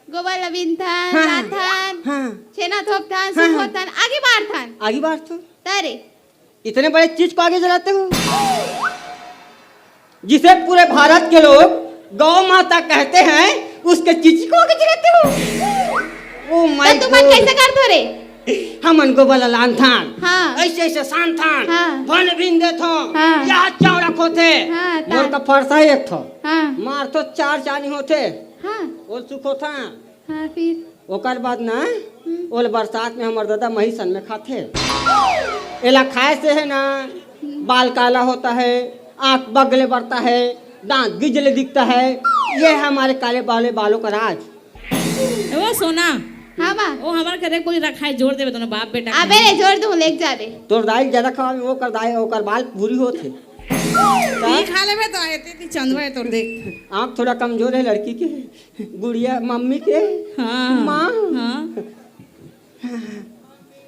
गोबर लबिनथन, हाँ। लाथन, हाँ। छेना थोपथन, हाँ। सुखोथन, आगे बारथन। आगे बार तो तारे। इतने बड़े चीज को आगे जलाते हो, जिसे पूरे भारत के लोग गौ माता कहते हैं, उसके चीज को आगे जलाते हो। ओ माय तो तुम कैसे करते हो रे? हमन गोबर लान थान, हाँ। ऐसे ऐसे शान थान, हाँ। भन बिन दे थो, हाँ। या चावड़ा खोते, हाँ, ता- मोर का फरसा ही एक थो, हाँ। मार तो 4 चानी होते, हाँ। और सुखो था। हाँ फिर। ओकर बाद ना ओल बरसात में हमर दादा मही सन में खाते। एला खाए से है ना बाल काला होता है, आंख बगले बढ़ता है, दांत गिजले दिखता है। ये है हमारे काले वाले बालों का राज। वो सोना, हाँ बा। वो हमारे घरे कोई रखा है, जोड़ देवे दोनों बाप बेटा के। अबे रे जोड़ दूँ लेके जा रे। तोर दाई ज्यादा खवा में वो कर दाई ओकर बाल पूरी होते। ई खा लेबे तो इतनी चंदवा है तोर देख। आंख थोड़ा कमजोर है लड़की के, गुड़िया मम्मी के। हाँ माँ। हाँ।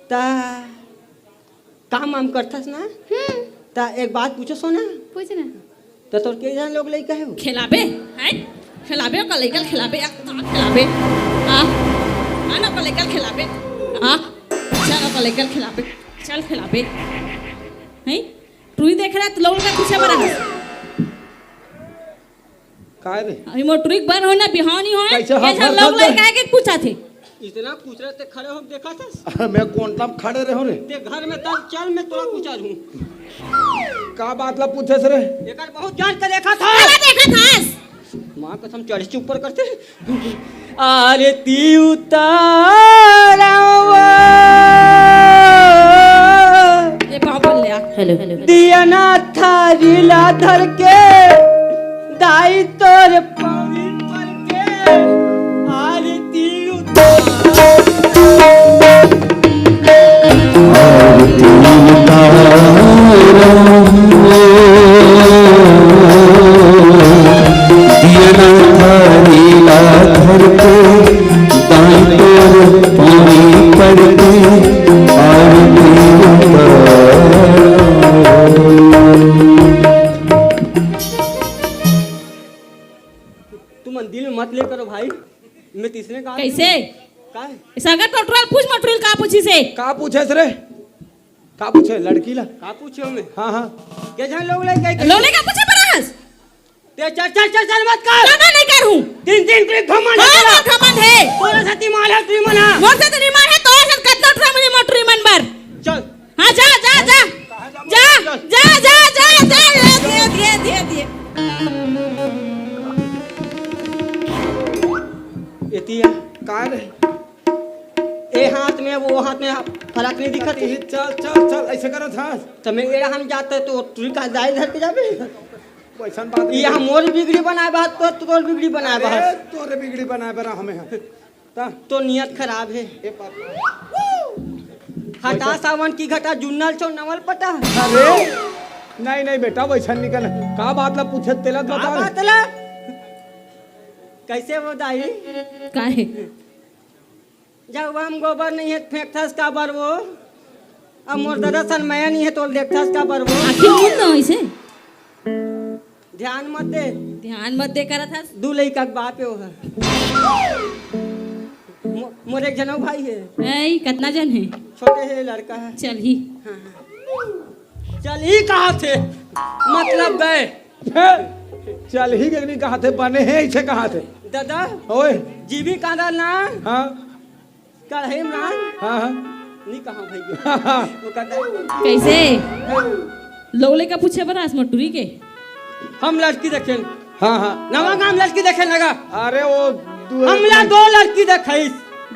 ता काम वाम करथस ना? ता एक बात पूछो सोना, पूछ ना। तो तोर के जन लोग लइका है? खिलाबे हैं, खिलाबे का लेकर खिलाबे, खिलाबे हाँ आना का लेकर खिलाबे, हाँ चल का लेकर खिलाबे, चल खिलाबे हैं। तू ही देख रहा है तो लोग का पूछे बड़ा है काय रे? अभी मोटरिक बन हो ना बिहानी हो, कैसे हम ऐसा भर लोग सकते हैं? लड़का के पूछा थे। इतना पूछ रहे थे खड़े हो देखा था? मैं कोंटला में खड़े रहो रे। ते घर में तल चल मैं तोरा पूछा हूँ। का बात ला पूछे से रे? एकर बहुत जान के देखा था। अरे देखा था माँ कसम चढ़ से ऊपर करते। अरे ती उतारा ये बाबू बोल लिया। हेलो हेलो दिया ना थारी ला धर के दाई तोर पौड़ी पर के आरती तुम दिल में मत ले करो भाई, मैं तीसरे का कैसे का सगर टोटल पूछ मटरियल का पूछी से का पूछे से रे? का पूछे लड़की ला? का पूछो मैं? हाँ हाँ के जन लोग ले गए लोले का पूछे बरस ते चल मत कर। ना नहीं करूं। तीन क्लिक घमंड है हां तेरा। घमंड है तोरा साथी माल है तू मना। मोर से तेरी मां है तो ऐसा कत्ता उठा मुझे मोटरी मन बर। चल हां जा जा जा जा जा जा जा जा दिए एतिया का रे? ए हाथ में वो हाथ में फर्क नहीं दिखत है। चल चल चल ऐसे करो था। तो मैं एड़ा हम जाते तो तू का जाई धर के जाबे। वैसन बात नहीं। ये हम मोर बिगड़ी बनाए बात तो तोर बिगड़ी बनाए अरे, बात तोरे बिगड़ी बनाए बरा हमें है। ता तो नियत खराब है। ए बात हटा सावन की घटा जुन्नल छो नवल पटा। अरे नहीं बेटा वैसा निकल। का बात ला पूछे तेला का बता रे। बात ला कैसे बताई? काहे जब हम गोबर नहीं है फेंकथस का बर वो, अब मोर दादा सन मैं नहीं है तो देखथस का बर वो। आखिर मुन न ऐसे ध्यान मत दे, ध्यान मत दे करा था। दू लइका के बाप है वो है। मोर एक जनौ भाई है, ए कितना जन है? छोटे है लड़का है। चल ही चल ही कहा थे मतलब गए। चल ही गगनी कहा थे बने हैं ऐसे कहा थे दादा ओए। जीवी कांदा ना हाँ कढ़े ना हाँ हाँ नहीं कहा भैया वो कहता कैसे लोले का पूछे बरस मटुरी के। हम लड़की देखे हाँ हाँ नवा गांव लड़की देखे लगा। अरे वो हमला 2 लड़की देखई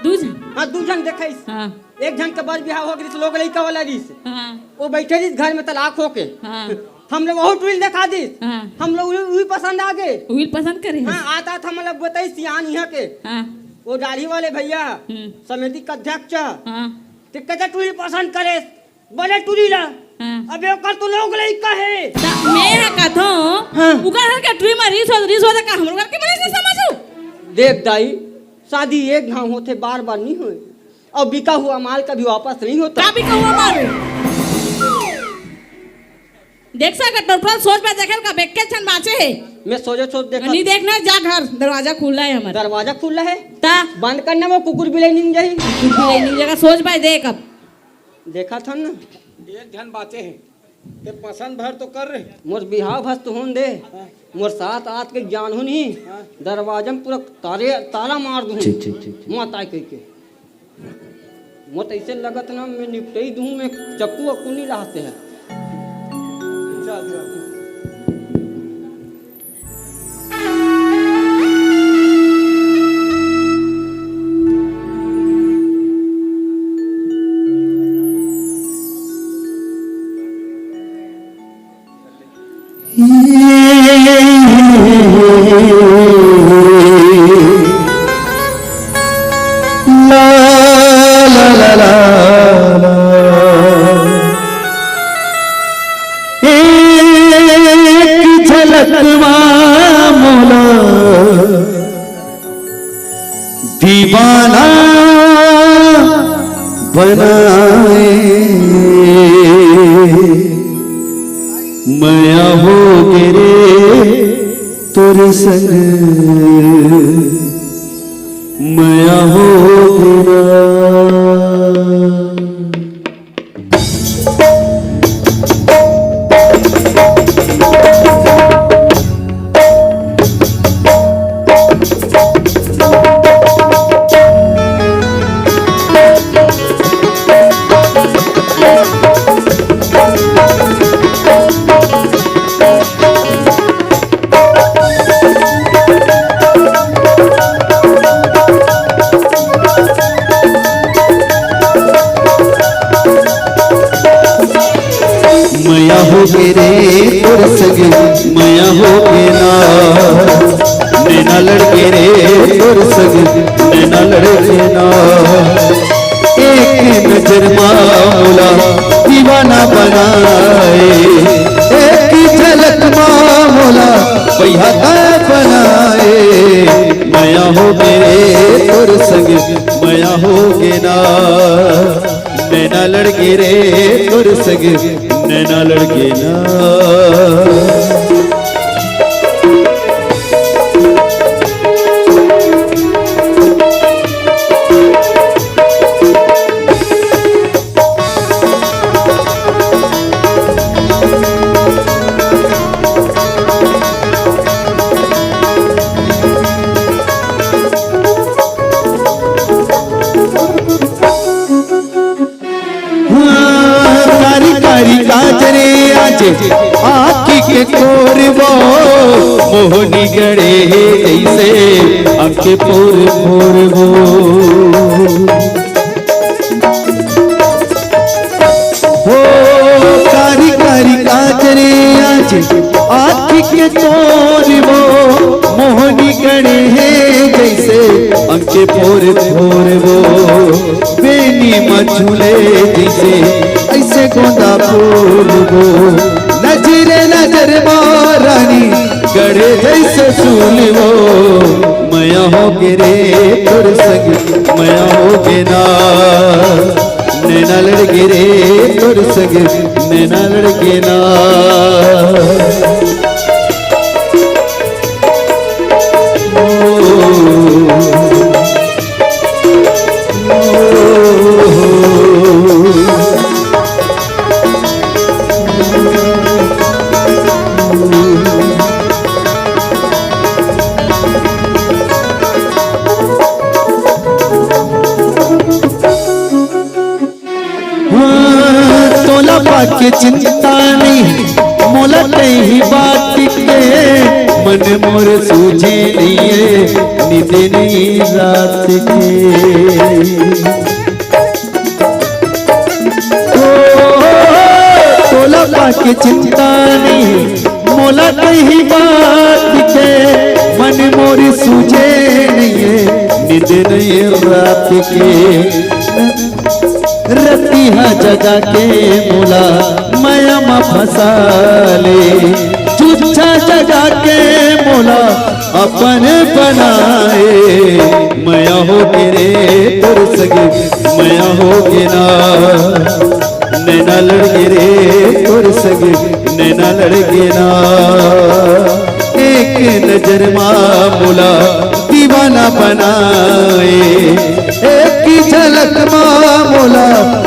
दूजन हाँ 2 जन देखे। हाँ एक जन के बस बिहार हो गई लोग लड़का वाला रही। हाँ वो बैठे रही घर में तलाक होके। हाँ हम लोग बहुत रील दिखा दी। हाँ हम लोग वही पसंद आ गए। व्हील पसंद करे हाँ आता था मतलब बताई सियान यहाँ के। हाँ वो दाढ़ी वाले भैया हम्म। समिति का अध्यक्ष हाँ तो कहते टूरी पसंद करे बड़े टूरी ला। हाँ अबे ओकर तो लोग लड़का है। मैं कहता हाँ। हूँ उगर हर का ट्री में रीस होता का हम लोग के बड़े से समझू। देख दाई शादी एक घाव होते बार बार नहीं हुए और बिका हुआ माल कभी वापस नहीं होता। का भी कहूँ मारू देख सका टोटल सोच में देखे का बेके छन बाचे है। मैं सोच देखा नहीं देखना जा घर दरवाजा खुला है हमारा। दरवाजा खुला है ता बंद करने में कुकुर बिलाई नहीं जाही। नहीं जगह सोच पाए देख अब देखा था ना एक जन बाचे हैं ते पसंद भर तो कर रहे। मोर बिहाव भस्त होन दे मोर साथ आत के जान हो नहीं दरवाजा में पूरा ताला मार दूं मत आए के मत ऐसे लगत ना मैं निपटे दूं मैं चक्कू अक्कू नहीं लाते हैं। चल चल दीवाना बनाए माया हो गिरे तोरे संग माया हो गिरा। मया हो रे तोर संग मया हो ना नैना लड़के रे तोर संग नैना लड़के ना एक नजर मौला दीवाना बनाए एक झलक मौला भैया बनाए मया हो रे तोर संग मया हो ना नैना लड़के रे तोर संग नैना लड़के ना। काजरे आजे आखी के कोरबो मोहनी गड़े जैसे आंखे पोर पोरबो हो कारी कारी काजरे आजे आखी के कोरबो मोहनी गड़े जैसे आंखे पोर पोरबो बेनी मझुले जैसे ऐसे गोंदा फूल गो नजरे नजर मारानी गड़े जैसे सूल वो मया हो गिरे तोर संग मया हो गिना नैना लड़ गिरे तोर संग नैना लड़ गिना। तोला पाके चिंता नहीं मोला कहीं बात के मन मोर सूझे नहीं नित नहीं रात के तोला पाके चिंता नहीं मोला कहीं बात के मन मोर सूझे नहीं नित नहीं रात के रतिहा जगा के मोला माया मा फंसा ले झूठा जगा के मोला अपन बनाए माया हो के रे तोर सगे माया हो के ना नैना लड़के रे तोर सगे नैना लड़के ना एक नजर मा मोला दीवाना बनाए एक की झलक मा मोला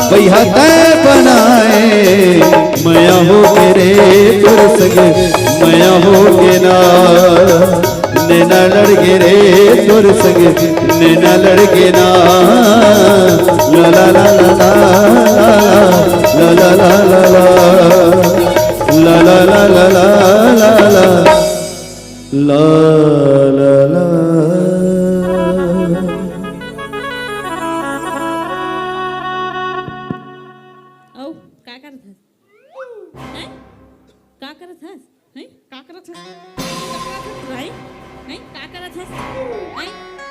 भैया तय बनाए माया हो के रे तोर सगे माया हो के ना नैना लड़के रे तोर सगे नैना लड़के ना ला ला ला ला ला ला ला ला ला ला ला ला ला ला ला ला औ का करत हस हैं का करत हस हैं का करत हस भाई हैं का करत हस हैं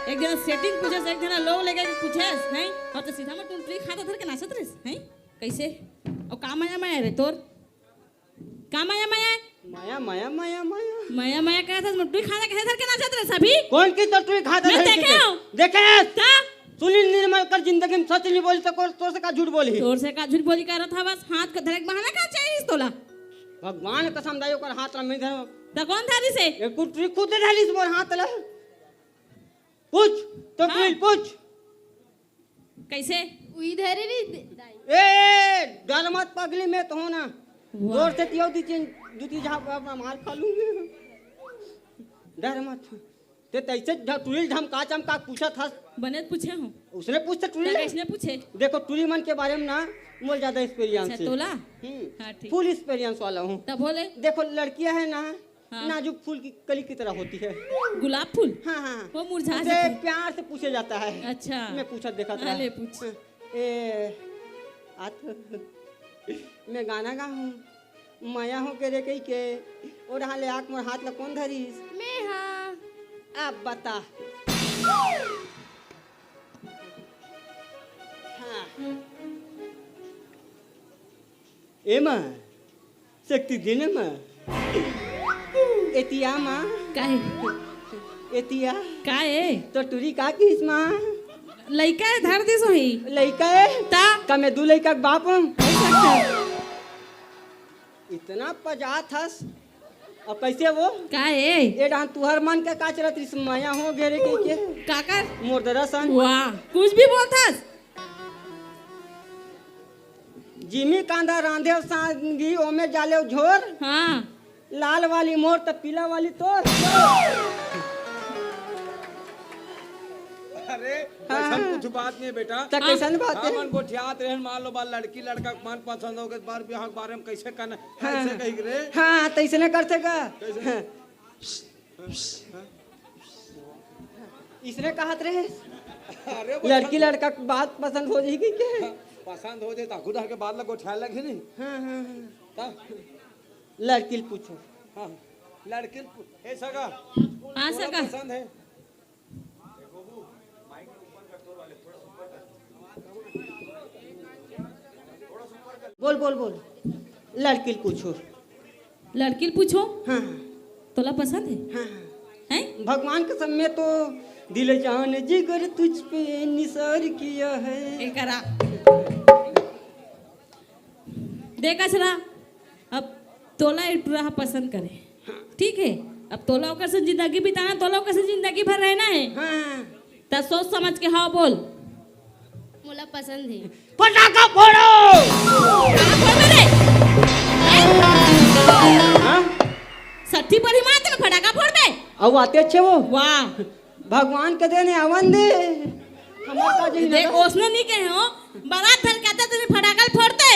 एक जना सेटिंग पूछस एक जना लोग लेके पूछस हैं और तो सीधा में टुंटरी खाता धर के नाचत रहिस हैं कैसे और का माया माया रे तोर का माया माया माया माया माया माया माया माया कहत हस मुट्ठी खाता कैसे धर के नाचत रहिस अभी कौन की तो तू खाता मैं देखे हूं देखे का सुनील निर्मल कर जिंदगी में सच नहीं बोल सको तो से का झूठ बोली तोर से का झूठ बोली करत था बस हाथ को धरे के बहाना का चाहिए तोला भगवान कसम दाई ओकर हाथ में धरो त कौन थारी से एक कुटरी खुद ढालिस मोर हाथ ला पूछ तो हाँ। प्लीज पूछ कैसे इधर ही ए डर मत पगली में तो हो ना वाह। जोर से तियो दूती जहां अपना मार खा लूंगी डर मत ते तैसे टुरिल धमका चमका पूछा था बने पूछे हूं उसने पूछता टुरिल कैसने पूछे देखो टुरी मन के बारे में ना मोल ज्यादा एक्सपीरियंस अच्छा है तोला हाँ, ठीक। फुल एक्सपीरियंस वाला हूँ तब बोले देखो लड़कियां है ना हाँ। नाजुक फूल की कली की तरह होती है गुलाब फूल हाँ हाँ वो मुरझा उसे जाते प्यार से पूछे जाता है अच्छा मैं पूछा देखा था अरे पूछ ए मैं गाना गा हूँ माया हो के रे कई के और हाले आँख मोर हाथ ला कौन धरीस मैं हाँ अब बता हाँ ए माँ शक्ति देने माँ एतिया माँ काहे एतिया काहे तो टूरी का किस माँ लइका है धर दिस होई लइका है ता का मैं दू लइका के बाप हूँ इतना पजात हस और कैसे वो काहे ए डान तुहर मन के का चलत इस माया हो घेरे के काकर मोर दरसन वाह कुछ भी बोलथस जिमी कांदा रांधे सांगी ओमे जाले झोर हाँ लाल वाली मोर तो पीला वाली तोर अरे हाँ। ऐसा कुछ बात नहीं है बेटा तो कैसन बात है मन गोठियात रहन मान लो बाल लड़की लड़का के मन पसंद हो गए बार ब्याह के बारे में कैसे करना हाँ। ऐसे कही रे हाँ तो इसने करते का इसने कहत रहे अरे वो लड़की लड़का के बात पसंद हो जाएगी क्या पसंद हो जाए तो खुदा के बाद लगो ठहर लगी नहीं हाँ हाँ हाँ। तब लड़की पूछो हाँ लड़की ऐसा का हाँ सका पसंद है बोल बोल बोल लड़की पूछो लड़की पूछो हाँ तोला पसंद है हाँ हैं भगवान के समय तो दिल जान जिगर तुझ पे निसार किया है एकरा देखा छरा अब तोला एक रहा पसंद करे ठीक है अब तोला ओकर से जिंदगी बिताना तोला ओकर से जिंदगी भर रहना है हाँ त सोच समझ के हाँ बोल मुला पसंद है पटाखा फोड़ो कहाँ फोड़ मेरे हाँ सट्टी पर ही मारते ना फटाका फोड़ दे अब आते अच्छे वो वाह भगवान के देने आवन दे हमारा जी देख उसने नहीं कहे हो बारात धर कहते तुझे फटाकल फोड़ते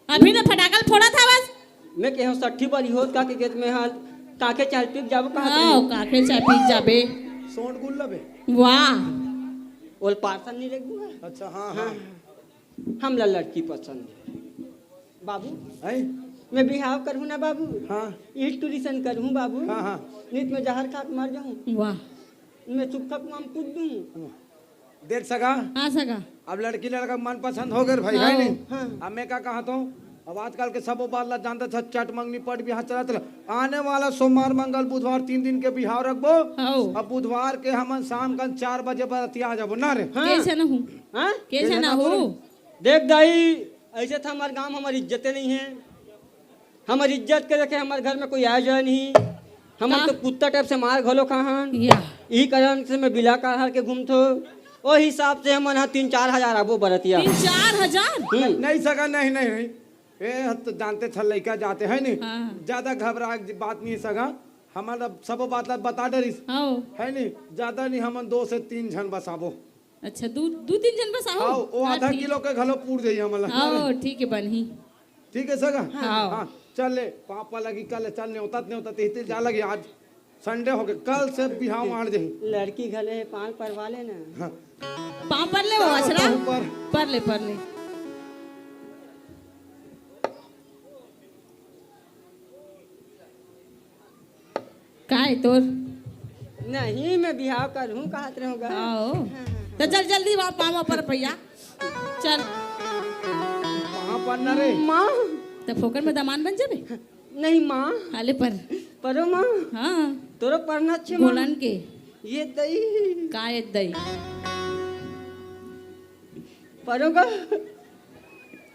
अभी ने फटाकल फोड़ा था बस मैं कहूँ 60 बारी होत का के गेट में हाल काके चाल पीक जाबो कहा हाँ काके चाय पी जाबे सोंड गुल्ला बे वाह ओल पार्सल नहीं रख दूंगा। अच्छा हाँ हाँ हमला लड़की पसंद है बाबू। है मैं बिहाव करूँ ना बाबू। हाँ इस टूरिशन करूँ बाबू। हाँ हाँ नित में जहर खा के मर जाऊँ। वाह मैं चुपका कुआं में कूद दूँ। देख सका आ सका अब लड़की लड़का मन पसंद हो गए भाई है नहीं हाँ। अब मैं क्या कहा हूँ अब आजकल के सब बात ला जानते थे चट मंगनी पट बिहार चला चला आने वाला सोमवार मंगल बुधवार 3 दिन के बिहार रखबो। आओ अब बुधवार के हम शाम का 4 बजे पर आ जाबो ना रे। कैसे ना हूँ हाँ? कैसे ना हूँ देख दाई ऐसे था हमारे गांव हमारी इज्जतें नहीं है। हमारी इज्जत के देखे हमारे घर में कोई आया जाए नहीं। हम तो कुत्ता टाइप से मार घोलो कहाँ या यही कारण से मैं बिला कर के घूमतो ओ हिसाब से हम 3-4 हजार आबो बरतिया 3-4 हजार नहीं सका नहीं नहीं नहीं ए तो जानते थे लड़का जाते है नहीं हाँ। ज्यादा घबरा बात नहीं सका हमारा सब बात ला बता डरिस आओ है नहीं ज्यादा नहीं हम 2 से 3 जन बसाबो। अच्छा दो तीन जन बस आओ आओ वो आधा किलो के घलो पूर जाइए हमला। आओ ठीक है बनी ठीक है सगा हाँ। हाँ चल ले पापा लगी कल चल नहीं होता तेहते जा लगी आज संडे हो गए कल से बिहाव मार जाही। लड़की घले है पान परवा लेना। हाँ। पाँव पर ले वो अचरा ऊपर पर ले का है तोर नहीं मैं बिहाव करूँ कहत रहूँगा। आओ तो चल जल्दी वहाँ पाँव पर भैया चल वहाँ पर न रे माँ तो फोकट में दामान बन जाबे नहीं माँ हाले पर परो माँ हाँ तोरो पढ़ना अच्छे माँ गोलन के ये दई का है दई पढ़ोगा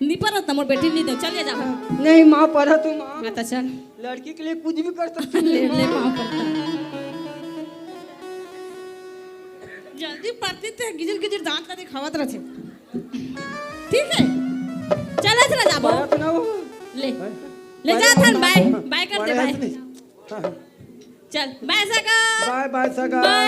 नहीं पर तमोर बेटी नहीं दो चल जा नहीं माँ पढ़ो तू माँ मैं तो चल लड़की के लिए कुछ भी कर सकती ले है ले माँ। पाँव पर जल्दी पढ़ती थे गिजर गिजर दांत का दिखावत रहे ठीक है चल ऐसे जा पढ़ो तो ना वो ले जा थन बाय बाय कर दे बाय चल बाय सका बाय बाय सगा बाय